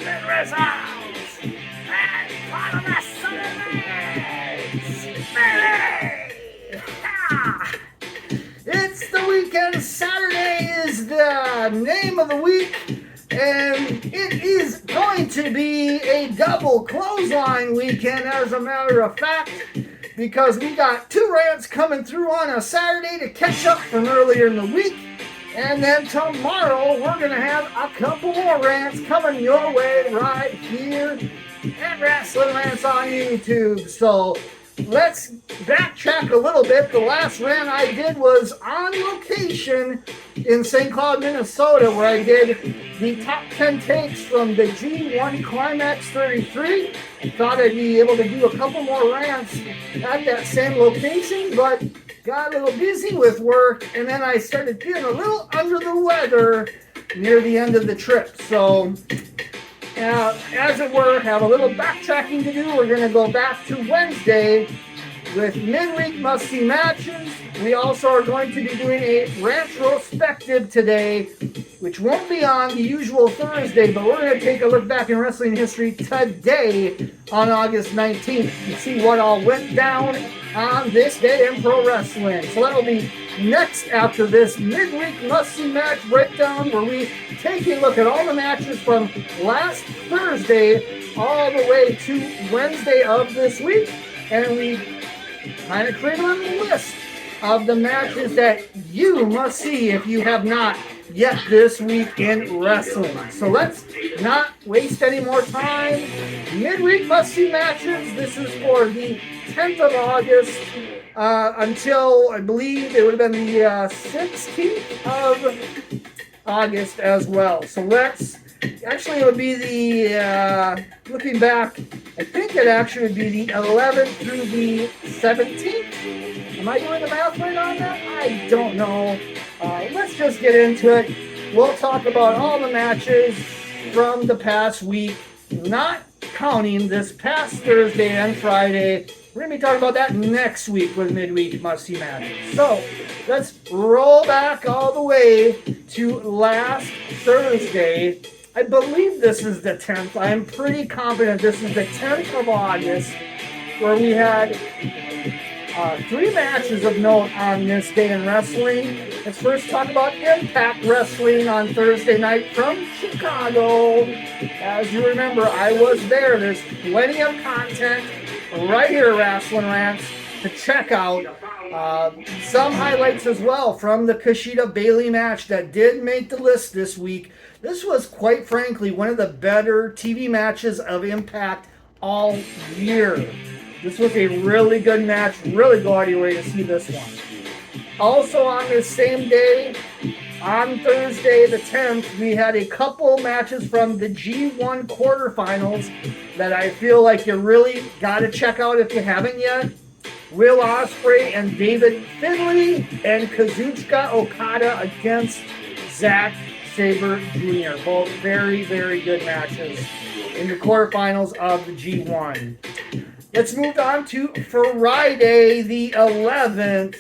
and results, and part of the It's the weekend. Saturday is the name of the week, and it is going to be a double clothesline weekend, as a matter of fact, because we got two rants coming through on a Saturday to catch up from earlier in the week. And then tomorrow, we're going to have a couple more rants coming your way right here at Wrestling Rants on YouTube. So let's backtrack a little bit. The last rant I did was on location in St. Cloud, Minnesota, where I did the top 10 takes from the G1 Climax 33. I thought I'd be able to do a couple more rants at that same location, but got a little busy with work, and then I started feeling a little under the weather near the end of the trip. So, as it were, have a little backtracking to do. We're going to go back to Wednesday with midweek must-see matches. We also are going to be doing a retrospective today, which won't be on the usual Thursday, but we're going to take a look back in wrestling history today on August 19th and see what all went down on this day in pro wrestling. So that'll be next after this midweek must-see match breakdown, where we take a look at all the matches from last Thursday all the way to Wednesday of this week, and we kind of create a little list of the matches that you must see if you have not yet this week in wrestling. So let's not waste any more time. Midweek must-see matches. This is for the 10th of August until, I believe, it would have been the 16th of August as well. So let's, actually it would be the, looking back, I think it actually would be the 11th through the 17th. Am I doing the math right on that? I don't know. Let's just get into it. We'll talk about all the matches from the past week, not counting this past Thursday and Friday. We're going to be talking about that next week with midweek must-see matches. So let's roll back all the way to last Thursday. I believe this is the 10th. I'm pretty confident this is the 10th of August, where we had three matches of note on this day in wrestling. Let's first talk about Impact Wrestling on Thursday night from Chicago. As you remember, I was there. There's plenty of content right here at Wrestling Rants to check out. Some highlights as well from the Kushida-Bayley match that did make the list this week. This was, quite frankly, one of the better TV matches of Impact all year. This was a really good match. Really go out of your way to see this one. Also on this same day, on Thursday the 10th, we had a couple matches from the G1 quarterfinals that I feel like you really got to check out if you haven't yet. Will Ospreay and David Finlay, and Kazuchika Okada against Zack Sabre Jr. Both very, very good matches in the quarterfinals of the G1. Let's move on to Friday the 11th,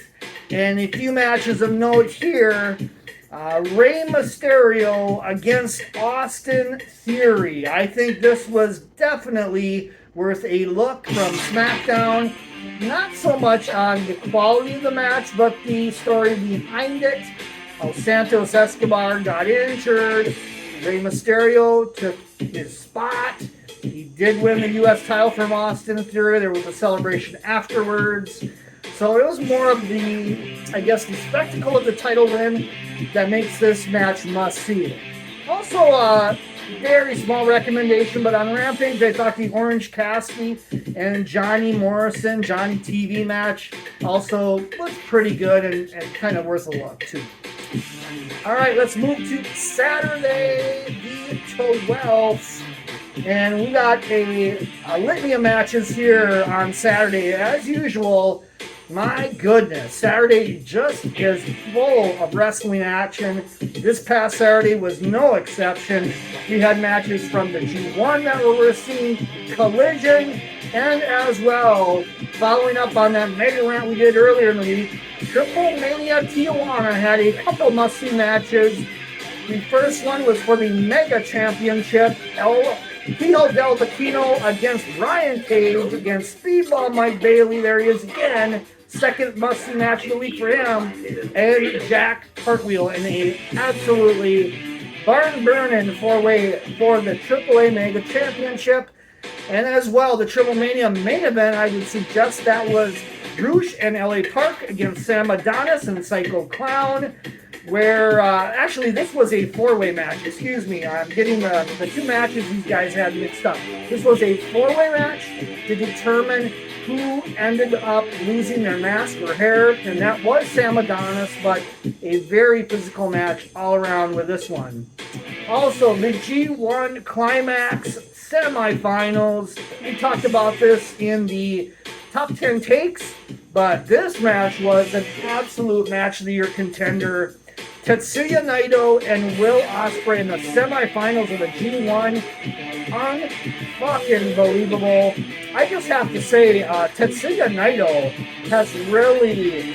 and a few matches of note here. Rey Mysterio against Austin Theory. I think this was definitely worth a look from SmackDown. Not so much on the quality of the match, but the story behind it. Santos Escobar got injured. Rey Mysterio took his spot. He did win the U.S. title from Austin Theory. There was a celebration afterwards. So it was more of the, I guess, the spectacle of the title win that makes this match must-see. Also, very small recommendation, but on Rampage, I thought the Orange Cassidy and Johnny Morrison, Johnny TV match also was pretty good and kind of worth a look, too. All right, let's move to Saturday, the 12th. And we got a litany of matches here on Saturday. As usual, my goodness, Saturday just is full of wrestling action. This past Saturday was no exception. We had matches from the G1 that we were seeing, Collision, and as well, following up on that mega rant we did earlier in the week, Triple Mania Tijuana had a couple must-see matches. The first one was for the Mega Championship. El Hijo del Vecino against Brian Cage against Speedball Mike Bailey. There he is again. Second must-see match of the week for him. And Jack Cartwheel in a absolutely barn-burning four-way for the AAA Mega Championship. And as well, the Triple Mania main event, I would suggest that was Roosh and LA Park against Sam Adonis and Psycho Clown, where actually this was a four-way match. Excuse me, I'm getting the two matches these guys had mixed up. This was a four-way match to determine who ended up losing their mask or hair, and that was Sam Adonis, but a very physical match all around with this one. Also, the G1 Climax semifinals. We talked about this in the top 10 takes, but this match was an absolute match of the year contender. Tetsuya Naito and Will Ospreay in the semifinals of the G1. Unfucking believable. I just have to say, Tetsuya Naito has really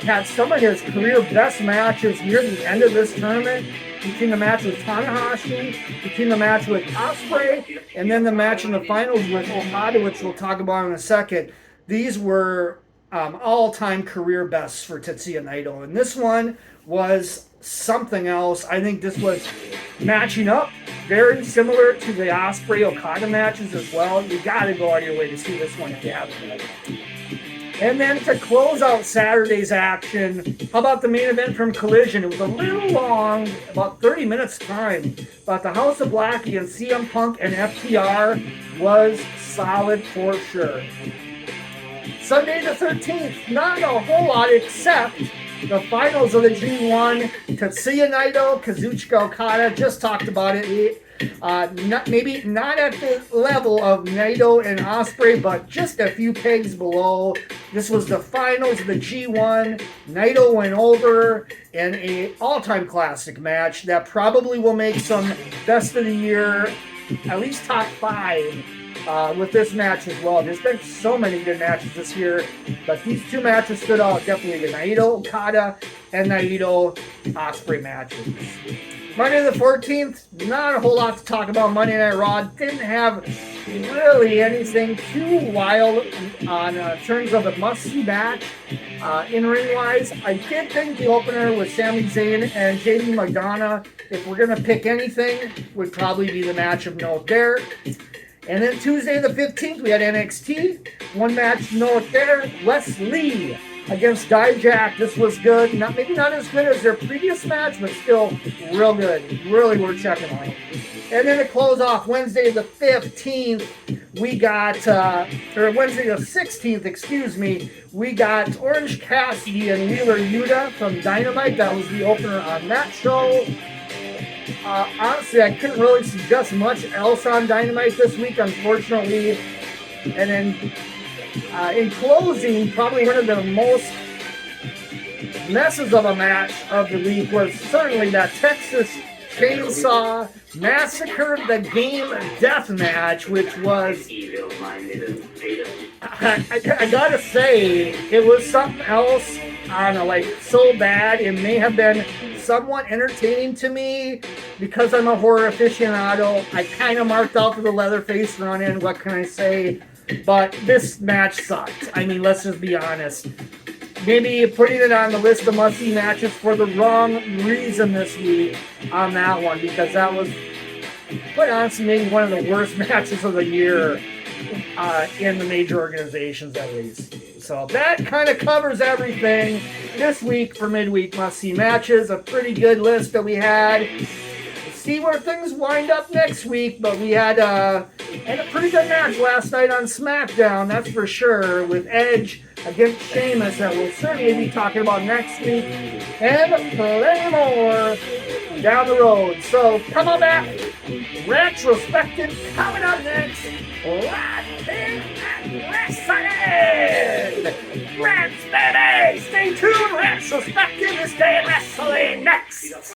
had some of his career best matches near the end of this tournament. Between the match with Tanahashi, between the match with Ospreay, and then the match in the finals with Okada, which we'll talk about in a second. These were all-time career bests for Tetsuya Naito. And this one was something else. I think this was matching up very similar to the Ospreay-Okada matches as well. You got to go out of your way to see this one if you haven't. And then to close out Saturday's action, how about the main event from Collision? It was a little long, about 30 minutes time, but the House of Black against CM Punk and FTR was solid for sure. Sunday the 13th, not a whole lot except the finals of the G1. Tetsuya Naito, Kazuchika Okada, just talked about it. Maybe not at the level of Naito and Ospreay, but just a few pegs below. This was the finals of the G1. Naito went over in an all-time classic match that probably will make some best of the year, at least top 5 with this match as well. There's been so many good matches this year, but these two matches stood out definitely. The Naito Okada and Naito Ospreay matches. Monday the 14th, not a whole lot to talk about. Monday Night Raw didn't have really anything too wild on terms of a must-see match in-ring wise. I did think the opener with Sami Zayn and JD McDonough, if we're going to pick anything, would probably be the match of note there. And then Tuesday the 15th, we had NXT. One match note there, Wes Lee against Dijak. This was good. Maybe not as good as their previous match, but still real good. Really worth checking out. And then to close off Wednesday the 15th, we got, or Wednesday the 16th, excuse me, we got Orange Cassidy and Wheeler Yuta from Dynamite. That was the opener on that show. Honestly, I couldn't really suggest much else on Dynamite this week, unfortunately. And then in closing, probably one of the most messes of a match of the week was certainly that Texas Chainsaw Massacre the Game Death match, which was, I gotta say, it was something else on so bad. It may have been somewhat entertaining to me because I'm a horror aficionado. I kind of marked out for the Leatherface run-in, what can I say? But this match sucked. I mean, let's just be honest. Maybe putting it on the list of must-see matches for the wrong reason this week on that one, because that was, quite honestly, maybe one of the worst matches of the year in the major organizations, at least. So that kind of covers everything this week for midweek must-see matches. A pretty good list that we had. See where things wind up next week, but we had a pretty good match last night on SmackDown, that's for sure, with Edge against Sheamus that we'll certainly be talking about next week, and plenty more down the road. So come on back. Retrospective coming up next. Right here at Wrestling! Reds, baby! Stay tuned. Retrospective is Day Wrestling next.